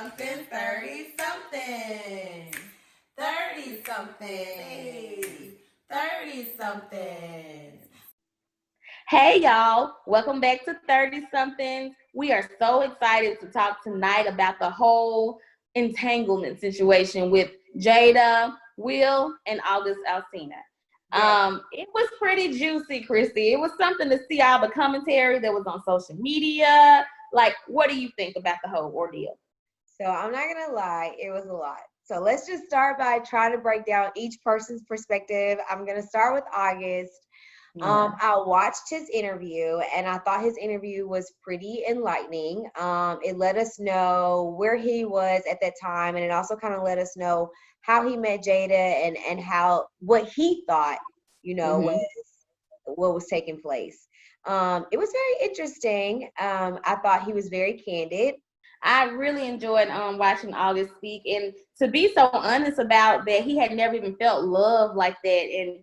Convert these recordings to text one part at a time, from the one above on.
something, 30 something. 30 something. 30 something. Hey y'all, welcome back to 30 somethings. We are so excited to talk tonight about the whole entanglement situation with Jada, Will, and August Alsina. It was pretty juicy, Christy. It was something to see all the commentary that was on social media. Like, what do you think about the whole ordeal? So I'm not gonna lie, it was a lot. So let's just start by trying to break down each person's perspective. I'm gonna start with August. I watched his interview and I thought his interview was pretty enlightening. It let us know where he was at that time, and it also kind of let us know how he met Jada and how what he thought, was what was taking place. It was very interesting. I thought he was very candid. I really enjoyed watching August speak, and to be so honest about that, he had never even felt love like that. And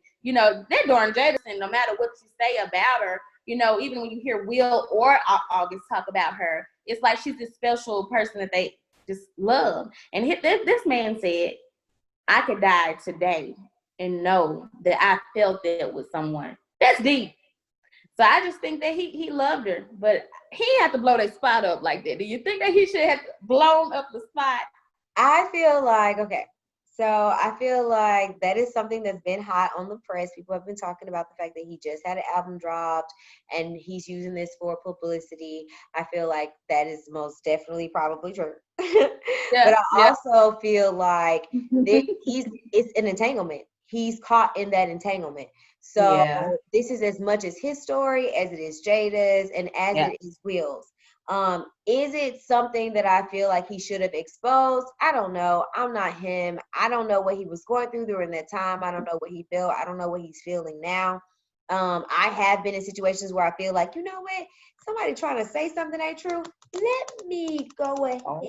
that darn Jada, no matter what you say about her, even when you hear Will or August talk about her, it's like she's this special person that they just love. And this man said, "I could die today and know that I felt that with someone." That's deep. So I just think that he loved her, but he had to blow that spot up like that. Do you think that he should have blown up the spot? I feel like, okay, so I feel like that is something that's been hot on the press. People have been talking about the fact that he just had an album dropped and he's using this for publicity. I feel like that is most definitely probably true. Yeah, But I yeah. also feel like it's an entanglement. He's caught in that entanglement. So Yeah, this is as much as his story as it is Jada's and as yeah. it is Will's. Is it something that I feel like he should have exposed? I don't know. I'm not him. I don't know what he was going through during that time. I don't know what he felt. I don't know what he's feeling now. I have been in situations where I feel like, you know what? Somebody trying to say something ain't true. Let me go ahead Oh,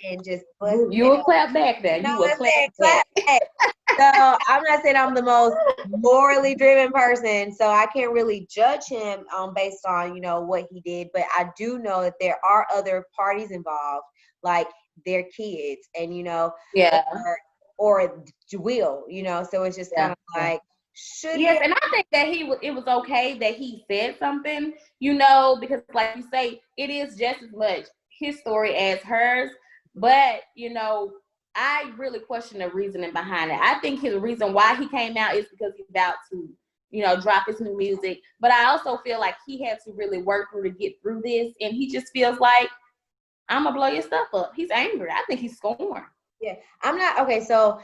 and just bust, you will clap back there. you know You will what I'm clap saying? back. Clap back. So I'm not saying I'm the most morally driven person, so I can't really judge him based on what he did. But I do know that there are other parties involved, like their kids, and Yeah, or Will, So it's just kind yeah, of yeah. like, should he Yes, have? and I think that it was okay that he said something, because like you say, it is just as much his story as hers. But I really question the reasoning behind it. I think his reason why he came out is because he's about to, drop his new music. But I also feel like he had to really work through to get through this, and he just feels like I'm gonna blow your stuff up. He's angry. I think he's scorned. Yeah, I'm not okay. So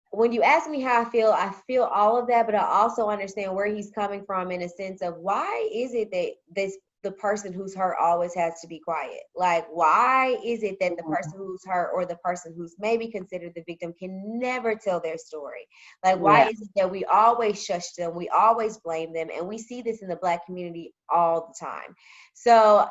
when you ask me how I feel all of that, but I also understand where he's coming from in a sense of why is it that the person who's hurt always has to be quiet? Like, why is it that the person who's hurt or the person who's maybe considered the victim can never tell their story? Like, why Yeah. is it that we always shush them, we always blame them, and we see this in the Black community all the time? So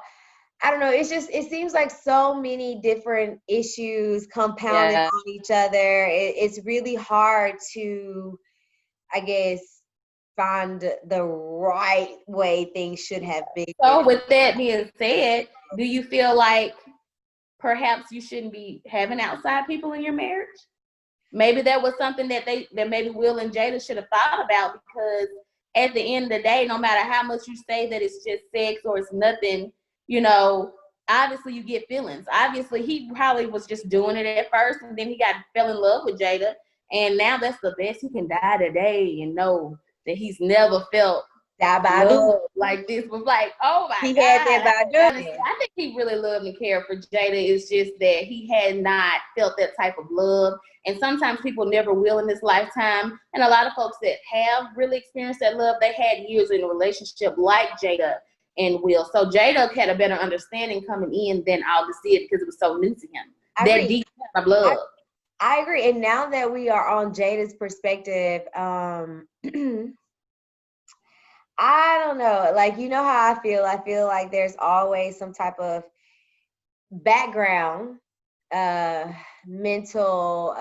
I don't know. It seems like so many different issues compounded Yeah. on each other. It's really hard to, I guess, find the right way things should have been. So with that being said, do you feel like perhaps you shouldn't be having outside people in your marriage? Maybe that was something that maybe Will and Jada should have thought about, because at the end of the day, no matter how much you say that it's just sex or it's nothing, obviously you get feelings. Obviously he probably was just doing it at first, and then he fell in love with Jada, and now that's the best. He can die today and know that he's never felt Da Badu. love like this. Was like, oh my He had that God. Badu. Honestly, I think he really loved and cared for Jada. It's just that he had not felt that type of love. And sometimes people never will in this lifetime. And a lot of folks that have really experienced that love, they had years in a relationship like Jada and Will. So Jada had a better understanding coming in than August did, because it was so new to him. I That agree. deep kind of love. I agree. And now that we are on Jada's perspective, I don't know. Like, you know how I feel? I feel like there's always some type of background, mental,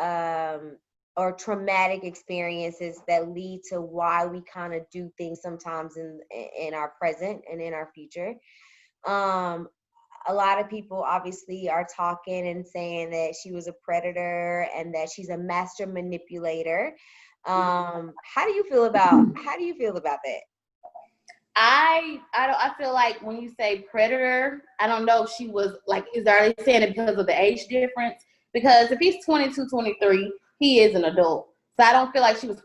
or traumatic experiences that lead to why we kind of do things sometimes in our present and in our future. Um, a lot of people obviously are talking and saying that she was a predator and that she's a master manipulator. How do you feel about that? I feel like when you say predator, I don't know if she was like, are they saying it because of the age difference? Because if he's 22, 23, he is an adult. So I don't feel like she was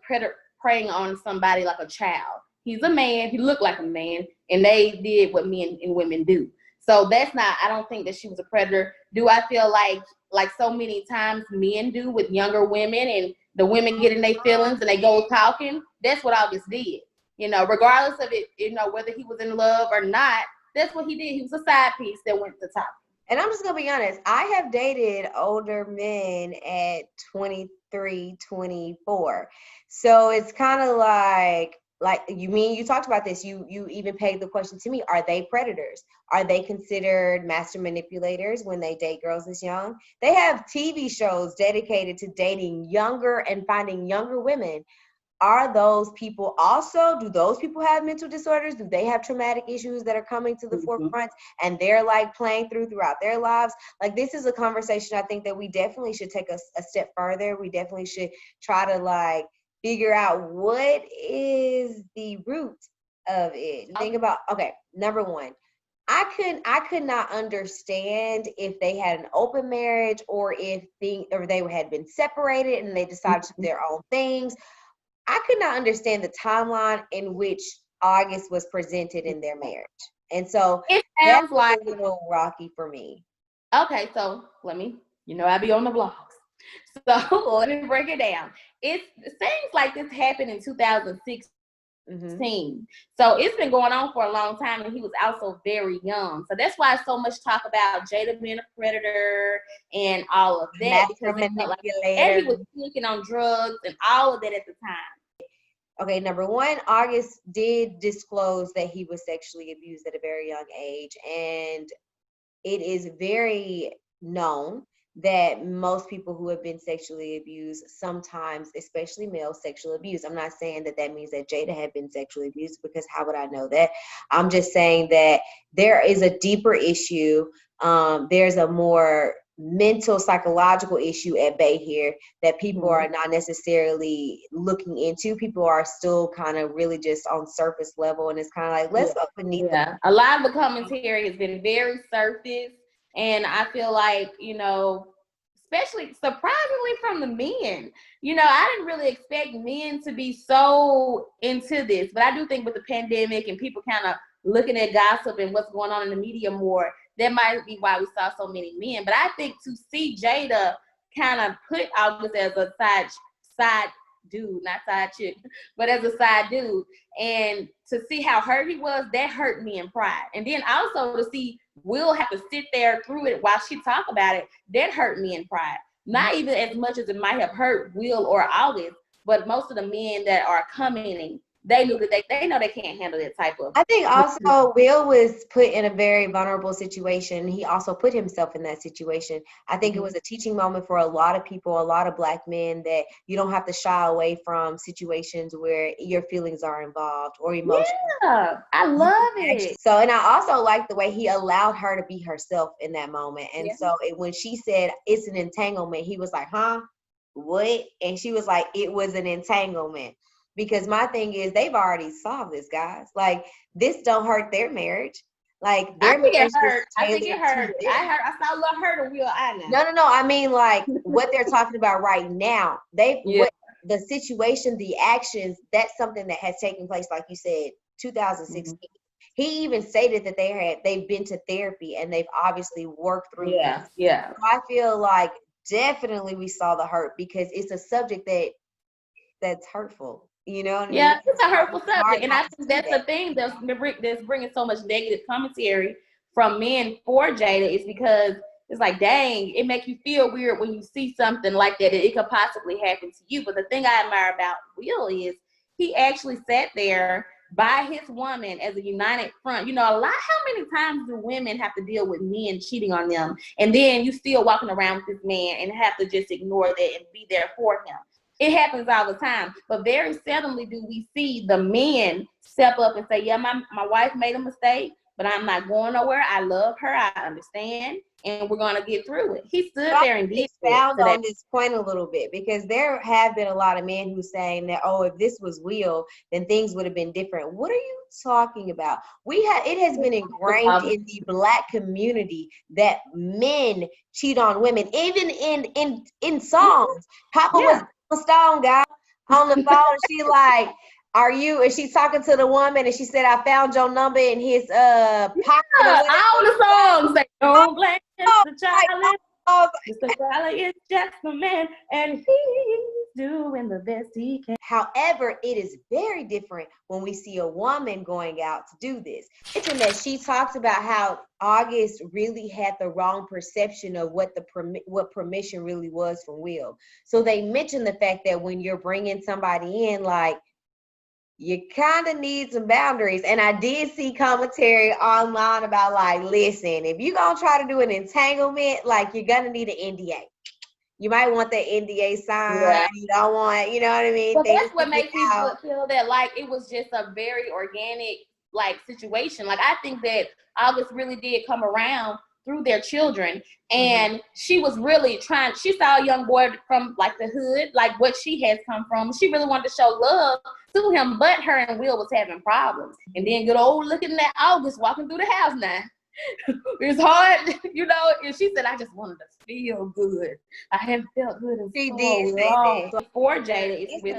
preying on somebody like a child. He's a man, he looked like a man, and they did what men and women do. So that's not, I don't think that she was a predator. Do I feel like so many times men do with younger women, and the women get in their feelings and they go talking? That's what August did. Regardless of it, whether he was in love or not, that's what he did. He was a side piece that went to top. And I'm just going to be honest. I have dated older men at 23, 24. So it's kind of like you talked about this. You even pegged the question to me. Are they predators? Are they considered master manipulators when they date girls this young? They have TV shows dedicated to dating younger and finding younger women. Are those people also, do those people have mental disorders? Do they have traumatic issues that are coming to the forefront and they're like playing throughout their lives? Like, this is a conversation I think that we definitely should take a step further. We definitely should try to like figure out what is the root of it. Think about, okay, number one, I could not understand if they had an open marriage or if they had been separated and they decided to do their own things. I could not understand the timeline in which August was presented in their marriage. And so it sounds like a little rocky for me. Okay, so let me, I be on the blogs. So let me break it down. It seems like this happened in 2016. So it's been going on for a long time, and he was also very young. So that's why so much talk about Jada being a predator and all of that. And he was sneaking on drugs and all of that at the time. Okay, number one, August did disclose that he was sexually abused at a very young age, and it is very known that most people who have been sexually abused, sometimes, especially male sexual abuse. I'm not saying that means that Jada had been sexually abused, because how would I know that? I'm just saying that there is a deeper issue. There's a more mental, psychological issue at bay here that people are not necessarily looking into. People are still kind of really just on surface level, and it's kind of like, let's go beneath. A lot of the commentary has been very surface, and I feel like, especially surprisingly from the men, I didn't really expect men to be so into this, but I do think with the pandemic and people kind of looking at gossip and what's going on in the media more, that might be why we saw so many men. But I think to see Jada kind of put August as a side dude, not side chick, but as a side dude, and to see how hurt he was, that hurt me in pride. And then also to see Will have to sit there through it while she talk about it, that hurt me in pride. Not even as much as it might have hurt Will or August, but most of the men that are commenting, they knew that they know they can't handle that type of. I think also Will was put in a very vulnerable situation. He also put himself in that situation. I think it was a teaching moment for a lot of people, a lot of Black men, that you don't have to shy away from situations where your feelings are involved or emotions. Yeah, I love it. So, and I also like the way he allowed her to be herself in that moment. And so when she said it's an entanglement, he was like, huh? What? And she was like, it was an entanglement. Because my thing is, they've already solved this, guys. Like, this don't hurt their marriage. Like, their marriage hurt. I think it hurt. I saw a little hurt of Will Island. No. I mean, like, what they're talking about right now. The situation, the actions, that's something that has taken place, like you said, 2016. He even stated that they've been to therapy and they've obviously worked through this. Yeah. So I feel like definitely we saw the hurt, because it's a subject that's hurtful. You know what I mean? It's a hurtful subject, and I think that's the thing that's bringing so much negative commentary from men for Jada, is because it's like, dang, it makes you feel weird when you see something like that it could possibly happen to you. But the thing I admire about Will is he actually sat there by his woman as a united front. How many times do women have to deal with men cheating on them, and then you still walking around with this man and have to just ignore that and be there for him? It happens all the time, but very seldomly do we see the men step up and say, yeah, my wife made a mistake, but I'm not going nowhere. I love her. I understand. And we're going to get through it. He stood there and did expound on this point a little bit, because there have been a lot of men who saying that, oh, if this was Will, then things would have been different. What are you talking about? It has been ingrained in the Black community that men cheat on women, even in songs. Papa was a stone guy on the phone. She like, are you? And she's talking to the woman, and she said, I found your number in his pocket. All the songs say, don't blame Mr. Charlie. Mr. Charlie is just a man, and he's doing the best he can. However, it is very different when we see a woman going out to do this. Mentioned that she talks about how August really had the wrong perception of what permission really was from Will. So they mentioned the fact that when you're bringing somebody in, like, you kind of need some boundaries. And I did see commentary online about, like, listen, if you're going to try to do an entanglement, like, you're going to need an NDA. You might want that NDA signed. Yeah. You don't want, you know what I mean? But that's what makes me feel that, like, it was just a very organic, like, situation. Like, I think that August really did come around through their children, and she was really trying. She saw a young boy from, like, the hood, like what she has come from. She really wanted to show love to him, but her and Will was having problems. And then good old looking at August walking through the house now. It's hard, you know. And she said, I just wanted to feel good. I haven't felt good in so long. So for Jada, it's with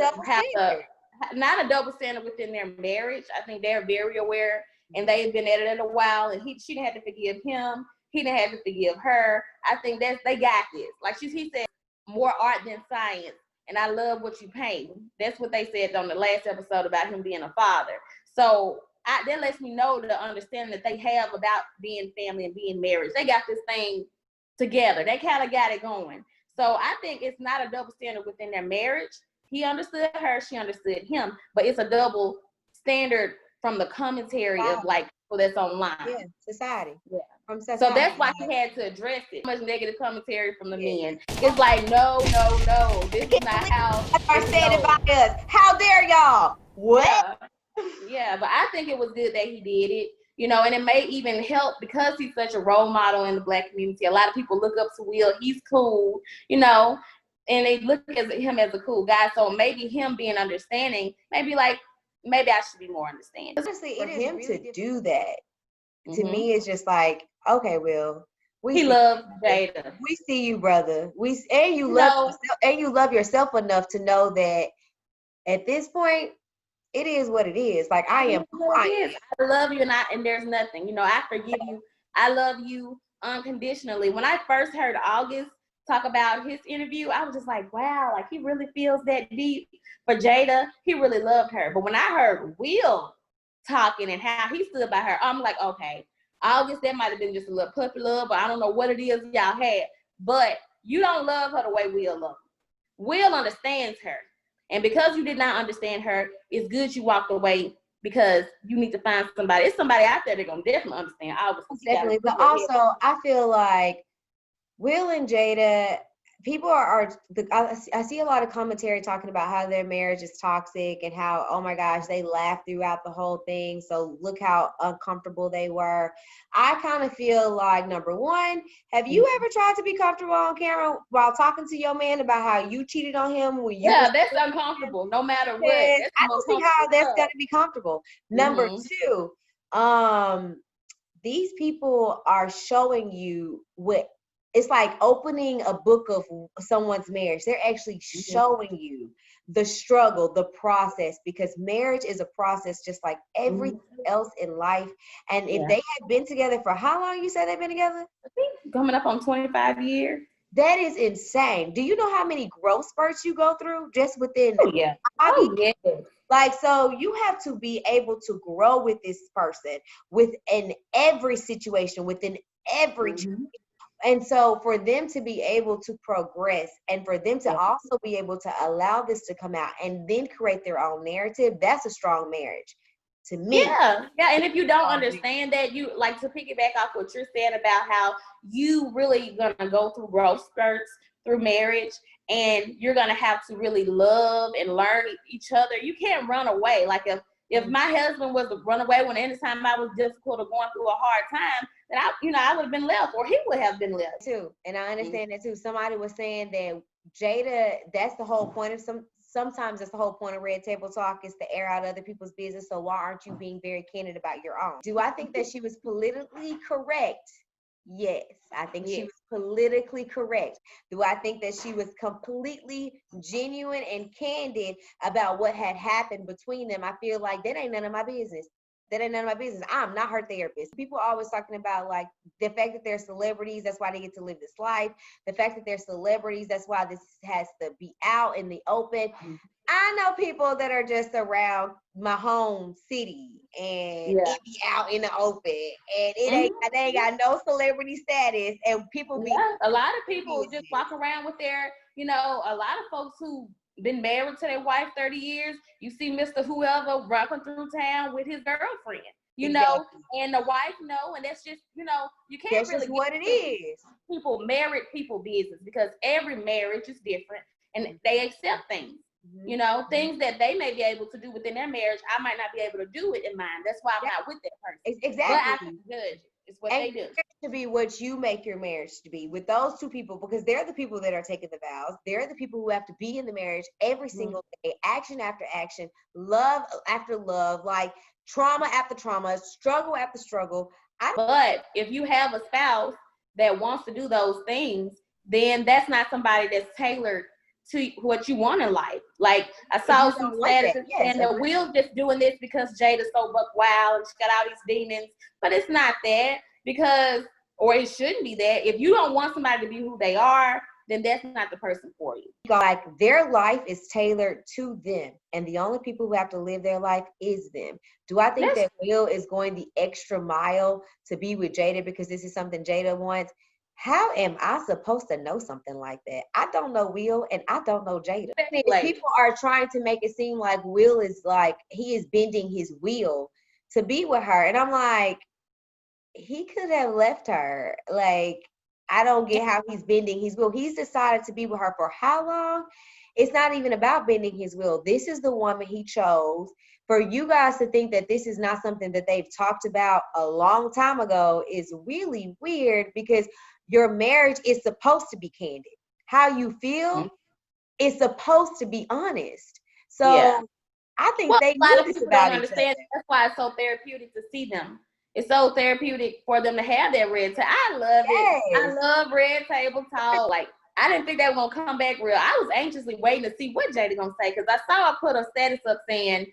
not a double standard within their marriage. I think they're very aware, and they've been at it a while. And she didn't have to forgive him. He didn't have to forgive her. I think they got this. Like he said, more art than science. And I love what you paint. That's what they said on the last episode about him being a father. So that lets me know the understanding that they have about being family and being married. They got this thing together. They kind of got it going. So I think it's not a double standard within their marriage. He understood her, she understood him, but it's a double standard from the commentary of, like, people that's online. Yeah, society. Yeah. From society. So that's why he had to address it. So much negative commentary from the men. It's like, no. This is not how I said it by us. How dare y'all? What? Yeah, but I think it was good that he did it, you know, and it may even help because he's such a role model in the Black community. A lot of people look up to Will. He's cool, you know, and they look at him as a cool guy. So maybe him being understanding, maybe I should be more understanding. Honestly, for him to do that, to me, it's just like, okay, Will. He loves Jada. We see you, brother. You love yourself enough to know that at this point, it is what it is. Like, I am. I love you, and there's nothing. You know, I forgive you. I love you unconditionally. When I first heard August talk about his interview, I was just like, wow, like, he really feels that deep for Jada. He really loved her. But when I heard Will talking and how he stood by her, I'm like, okay, August, that might have been just a little puppy love, but I don't know what it is y'all had. But you don't love her the way Will loves her. Will understands her. And because you did not understand her, it's good you walked away, because you need to find somebody. It's somebody out there that's going to definitely understand. Definitely. But also, I feel like Will and Jada, people I see a lot of commentary talking about how their marriage is toxic and how, oh my gosh, they laughed throughout the whole thing. So look how uncomfortable they were. I kind of feel like, number one, have you ever tried to be comfortable on camera while talking to your man about how you cheated on him? That's uncomfortable, no matter what. I don't see how that's going to be comfortable. Number two, these people are showing you what. It's like opening a book of someone's marriage. They're actually showing you the struggle, the process, because marriage is a process just like everything else in life. And if they have been together for how long you said they've been together? I think coming up on 25 years. That is insane. Do you know how many growth spurts you go through just within? Like, so you have to be able to grow with this person within every situation, within every And so for them to be able to progress and for them to also be able to allow this to come out and then create their own narrative, that's a strong marriage to me. Yeah. And if you don't understand that, you like to piggyback off what you're saying about how you really gonna go through growth spurts through marriage, and you're gonna have to really love and learn each other. You can't run away. Like, if If my husband was to run away when anytime I was difficult or going through a hard time, then I would have been left, or he would have been left too. And I understand that too. Somebody was saying that Jada, that's the whole point of sometimes that's the whole point of red table talk, is to air out other people's business. So why aren't you being very candid about your own? Do I think that she was politically correct? Yes, I think she was politically correct. Do I think that she was completely genuine and candid about what had happened between them? I feel like that ain't none of my business. That ain't none of my business. I'm not her therapist. People are always talking about like the fact that they're celebrities, that's why they get to live this life. The fact that they're celebrities, that's why this has to be out in the open. I know people that are just around my home city and it be out in the open, and they ain't got no celebrity status, and people be a lot of people just walk around with their, a lot of folks who been married to their wife 30 years, you see Mr. Whoever rocking through town with his girlfriend, and the wife and that's just, you can't that's really just what it is. Married people business, because every marriage is different and they accept things. Things that they may be able to do within their marriage, I might not be able to do it in mine. That's why I'm not with that person. Exactly. But I can judge it. It's what they do. To be what you make your marriage to be with those two people, because they're the people that are taking the vows. They're the people who have to be in the marriage every single day, action after action, love after love, like trauma after trauma, struggle after struggle. But if you have a spouse that wants to do those things, then that's not somebody that's tailored to what you want in life. Like I saw some statuses saying that Will's just doing this because Jada's so buck wild and she got all these demons, but it's not that, or it shouldn't be that. If you don't want somebody to be who they are, then that's not the person for you. Like their life is tailored to them, and the only people who have to live their life is them. Do I think that Will is going the extra mile to be with Jada because this is something Jada wants? How am I supposed to know something like that? I don't know Will and I don't know Jada. People are trying to make it seem like Will is like, he is bending his will to be with her. And I'm like, he could have left her. Like, I don't get how he's bending his will. He's decided to be with her for how long? It's not even about bending his will. This is the woman he chose. For you guys to think that this is not something that they've talked about a long time ago is really weird, because your marriage is supposed to be candid. How you feel is supposed to be honest. So I think they knew this about each other. That's why it's so therapeutic to see them. It's so therapeutic for them to have that red table. I love it. I love red table talk. Like, I didn't think they were gonna come back real. I was anxiously waiting to see what Jada gonna say, because I saw her put a status up saying,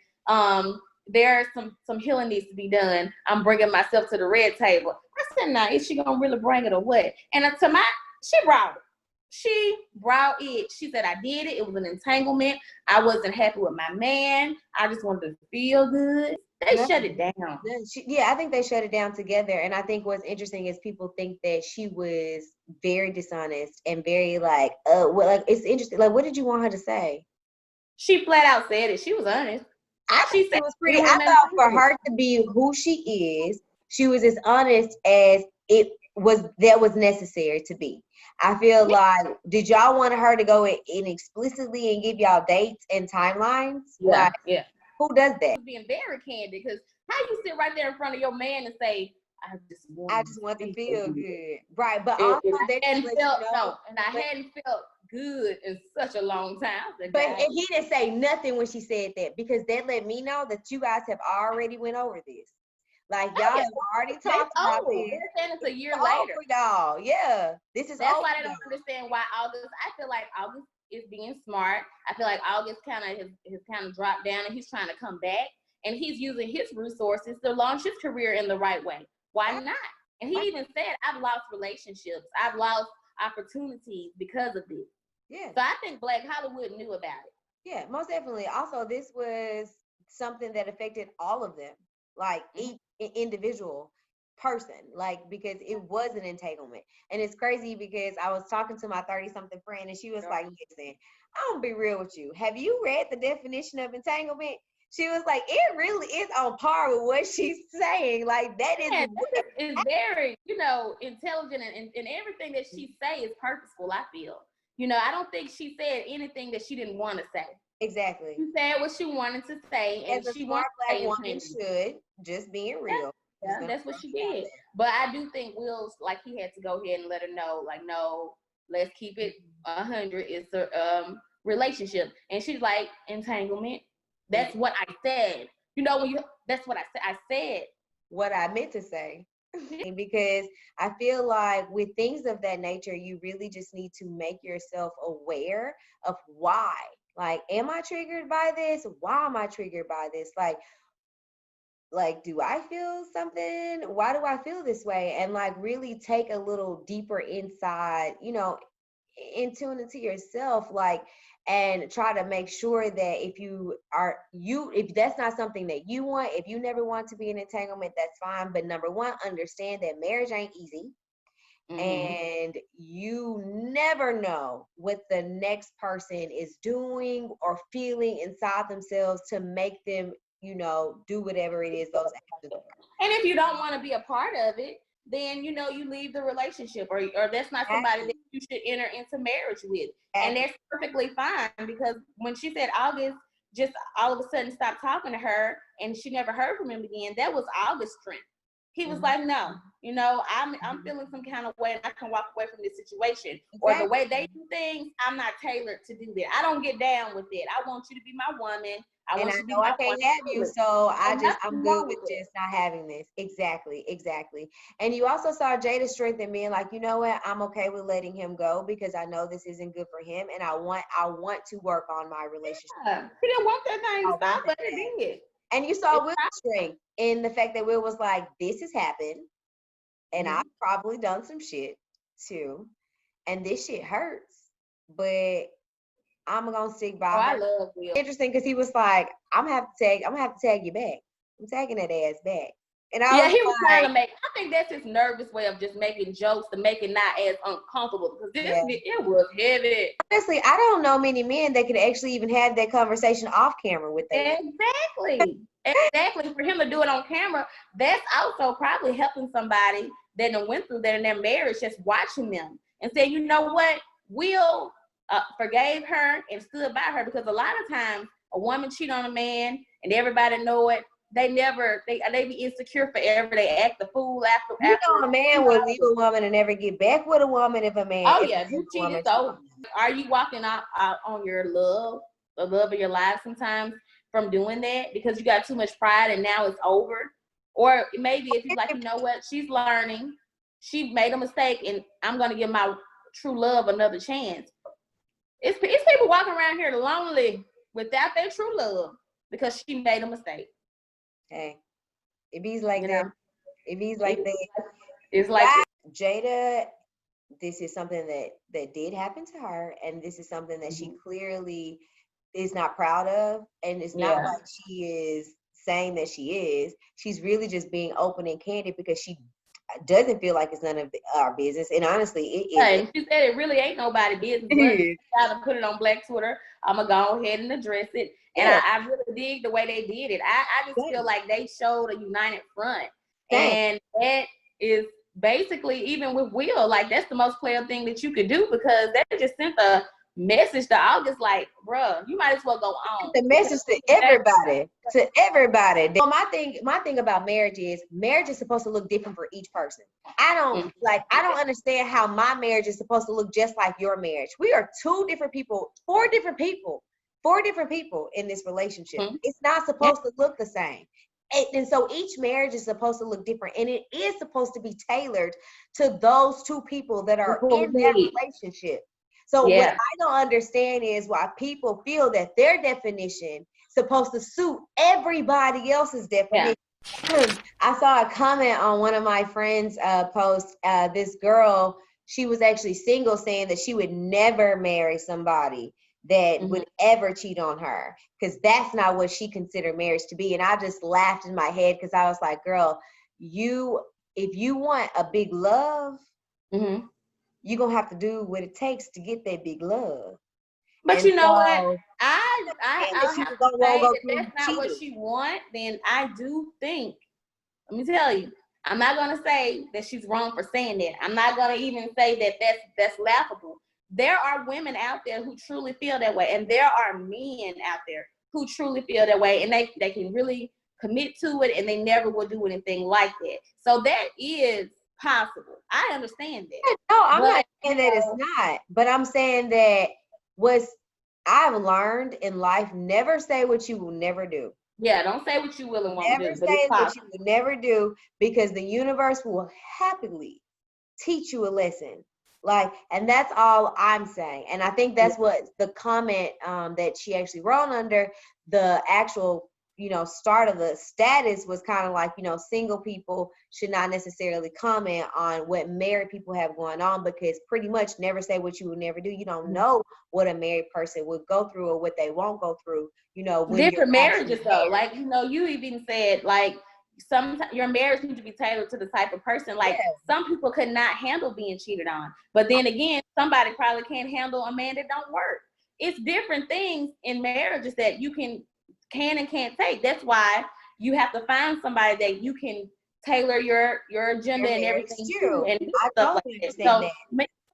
there's some healing needs to be done. I'm bringing myself to the red table. I said, nah, is she gonna really bring it or what? And she brought it. She brought it. She said, I did it. It was an entanglement. I wasn't happy with my man. I just wanted to feel good. They shut it down. I think they shut it down together. And I think what's interesting is people think that she was very dishonest and very it's interesting. Like, what did you want her to say? She flat out said it. She was honest. I think it was pretty. I thought for her to be who she is, she was as honest as that was necessary to be. I feel like, did y'all want her to go in explicitly and give y'all dates and timelines? Who does that? Being very candid, because how you sit right there in front of your man and say, I just want to feel good. Right. But also I hadn't felt good in such a long time. And he didn't say nothing when she said that, because that let me know that you guys have already went over this. Like, y'all have already talked about this. They're saying it's a year later. For y'all. Yeah. That's why they don't understand why August. I feel like August is being smart. I feel like August has kind of dropped down, and he's trying to come back, and he's using his resources to launch his career in the right way. Why not? And he even said, I've lost relationships. I've lost opportunities because of this. Yeah. So I think Black Hollywood knew about it. Yeah, most definitely. Also, this was something that affected all of them, like each individual person, like, because it was an entanglement. And it's crazy because I was talking to my 30-something friend, and she was like, listen, I'm gonna be real with you. Have you read the definition of entanglement? She was like, it really is on par with what she's saying. Like, that is very, intelligent, and everything that she say is purposeful, I feel. I don't think she said anything that she didn't want to say. Exactly. She said what she wanted to say, and As a she smart wanted to Black stay woman entanglement. should, just being real. Yeah, that's what she did. But I do think Will's like he had to go ahead and let her know, like, no, let's keep it 100. It's a relationship, and she's like, entanglement. That's what I said. You know, that's what I said. I said what I meant to say. Because I feel like with things of that nature, you really just need to make yourself aware of why. Like, am I triggered by this? Why am I triggered by this? Like, do I feel something? Why do I feel this way? And like really take a little deeper inside, in tune into yourself, like, and try to make sure that if that's not something that you want, if you never want to be in entanglement, that's fine. But number one, understand that marriage ain't easy. And you never know what the next person is doing or feeling inside themselves to make them, do whatever it is those actions are. And if you don't want to be a part of it, then you leave the relationship, or that's not somebody that you should enter into marriage with. And that's perfectly fine, because when she said August just all of a sudden stopped talking to her and she never heard from him again, that was August's strength. He was like, no, I'm feeling some kind of way and I can walk away from this situation. Or the way they do things, I'm not tailored to do that. I don't get down with it. I want you to be my woman. I can't have you, so I'm good with just not having this. Exactly. And you also saw Jada's strength in being like, you know what, I'm okay with letting him go because I know this isn't good for him, and I want to work on my relationship. Yeah. He didn't want that thing to stop, but it did. And you saw Will's strength in the fact that Will was like, this has happened, and I've probably done some shit too, and this shit hurts, but I'm gonna stick by her. I love Will. Interesting, because he was like, I'm gonna have to tag you back. I'm tagging that ass back. And he was trying to make. I think that's his nervous way of just making jokes to make it not as uncomfortable, because it was heavy. Honestly, I don't know many men that could actually even have that conversation off camera with them. Exactly. For him to do it on camera, that's also probably helping somebody that went through that in their marriage, just watching them and saying, you know what, Will forgave her and stood by her, because a lot of times a woman cheat on a man and everybody know it. They be insecure forever. They act the fool after. A man will leave a woman and never get back with a woman if a man. Oh yeah, you cheated. So are you walking out on your love, the love of your life sometimes from doing that because you got too much pride and now it's over? Or maybe if you're like, you know what, she's learning, she made a mistake, and I'm gonna give my true love another chance. It's people walking around here lonely without their true love because she made a mistake. Hey, it be like that. It be like that. It's like Jada, this is something that did happen to her, and this is something that she clearly is not proud of, and it's not like she is saying that she is. She's really just being open and candid because she doesn't feel like it's none of our business, and honestly, it is. She said it really ain't nobody's business. But gotta put it on Black Twitter. I'm gonna go ahead and address it. And I really dig the way they did it. I just feel like they showed a united front. And that is basically, even with Will, like that's the most player thing that you could do, because they just sent a message to August like, bruh, you might as well go on. The message to everybody. Well, my thing about marriage is supposed to look different for each person. I don't understand how my marriage is supposed to look just like your marriage. We are four different people in this relationship. It's not supposed to look the same. And so each marriage is supposed to look different, and it is supposed to be tailored to those two people that are in that relationship. So what I don't understand is why people feel that their definition is supposed to suit everybody else's definition. I saw a comment on one of my friends' posts. This girl, she was actually single, saying that she would never marry somebody that would ever cheat on her, because that's not what she considered marriage to be. And I just laughed in my head, because I was like, girl, if you want a big love, you're gonna have to do what it takes to get that big love. But and you know what? I have to say that that's not what she wants. Then I do think, let me tell you, I'm not gonna say that she's wrong for saying that. I'm not gonna even say that that's laughable. there are women out there who truly feel that way, and there are men out there who truly feel that way, and they can really commit to it, and they never will do anything like that. So that is possible. I understand that. No, I'm not saying that it's not, but I'm saying that I've learned in life, never say what you will never do. Yeah, don't say what you will and won't do. Never say what you will never do, because the universe will happily teach you a lesson. Like, and that's all I'm saying. And I think that's what the comment that she actually wrote under the actual, start of the status was kind of like, single people should not necessarily comment on what married people have going on, because pretty much never say what you will never do. You don't know what a married person would go through or what they won't go through, when different marriages though. Like, you even said, like, sometimes your marriage needs to be tailored to the type of person. Like, some people could not handle being cheated on, but then again, somebody probably can't handle a man that don't work. It's different things in marriages that you can and can't take. That's why you have to find somebody that you can tailor your agenda and everything to, and do stuff like that. So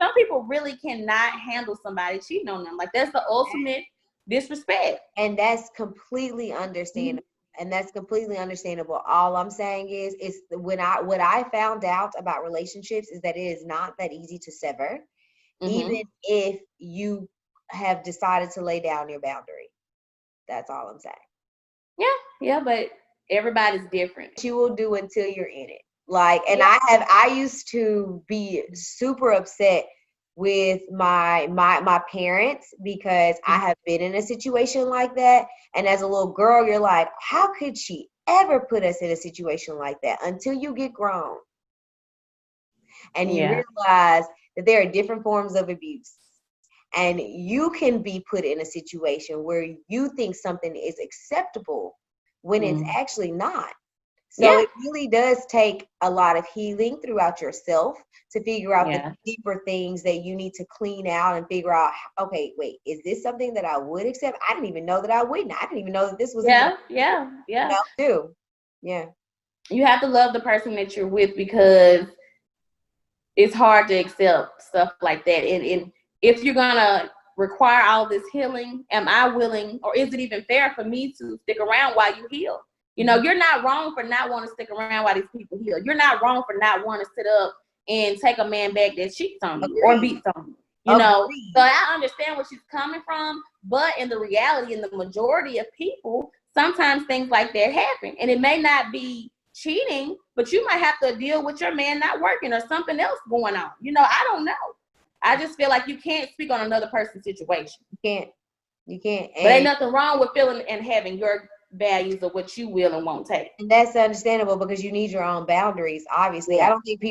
some people really cannot handle somebody cheating on them. Like, that's the ultimate disrespect, and that's completely understandable. And that's completely understandable. All I'm saying is what I found out about relationships is that it is not that easy to sever, even if you have decided to lay down your boundary. That's all I'm saying. Yeah, but everybody's different. You will do until you're in it. Like, and I used to be super upset with my parents, because I have been in a situation like that. And as a little girl, you're like, how could she ever put us in a situation like that? Until you get grown and you realize that there are different forms of abuse, and you can be put in a situation where you think something is acceptable when it's actually not. So it really does take a lot of healing throughout yourself to figure out the deeper things that you need to clean out and figure out, okay, wait, is this something that I would accept? I didn't even know that I wouldn't. I didn't even know that this was too. Yeah. You have to love the person that you're with, because it's hard to accept stuff like that. And if you're gonna require all this healing, am I willing, or is it even fair for me to stick around while you heal? You're not wrong for not wanting to stick around while these people heal. You're not wrong for not wanting to sit up and take a man back that cheats on you or beats on you. So I understand where she's coming from, but in the reality, in the majority of people, sometimes things like that happen, and it may not be cheating, but you might have to deal with your man not working or something else going on. I don't know. I just feel like you can't speak on another person's situation. You can't. But ain't nothing wrong with feeling and having your values of what you will and won't take. And that's understandable, because you need your own boundaries, obviously. I don't think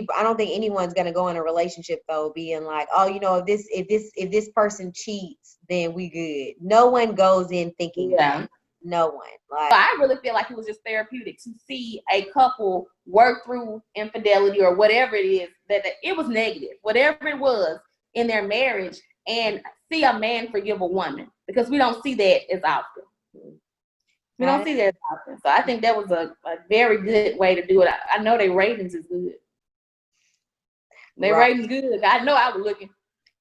anyone's gonna go in a relationship though being like, oh, if this person cheats, then we good. No one goes in thinking that. No one. Like, I really feel like it was just therapeutic to see a couple work through infidelity or whatever it is, that it was negative, whatever it was in their marriage, and see a man forgive a woman, because we don't see that as often. We don't see that as often. So I think that was a very good way to do it. I know their ratings is good. Their ratings good. I know I was looking.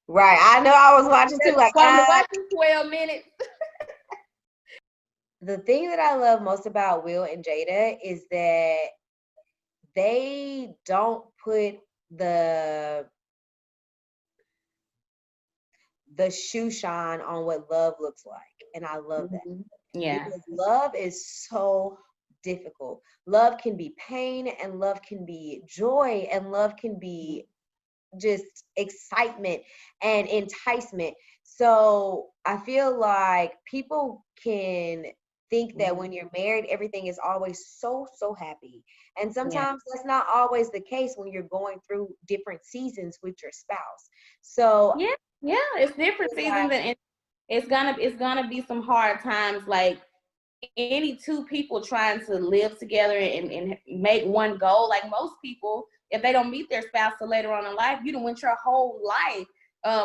Right. I know I was watching too. Like, watching 12 minutes. The thing that I love most about Will and Jada is that they don't put the shoe shine on what love looks like. And I love that. Yeah. Because love is so difficult. Love can be pain, and love can be joy, and love can be just excitement and enticement. So I feel like people can think that when you're married, everything is always so happy. And sometimes that's not always the case when you're going through different seasons with your spouse. So it's different seasons, and it's gonna be some hard times. Like, any two people trying to live together and make one goal. Like, most people, if they don't meet their spouse till later on in life, you done went your whole life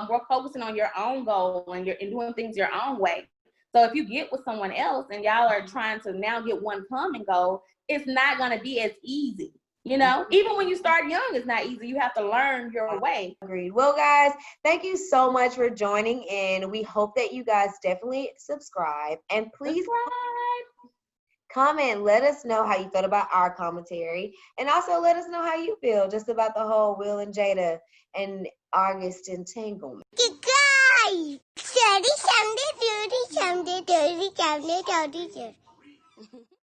we're focusing on your own goal and doing things your own way. So if you get with someone else and y'all are trying to now get one common goal, it's not going to be as easy. You know, even when you start young, it's not easy. You have to learn your way. Agreed. Well, guys, thank you so much for joining in. We hope that you guys definitely subscribe, and please comment. Let us know how you felt about our commentary, and also let us know how you feel just about the whole Will and Jada and August entanglement. Guys, study someday, do someday, do someday, do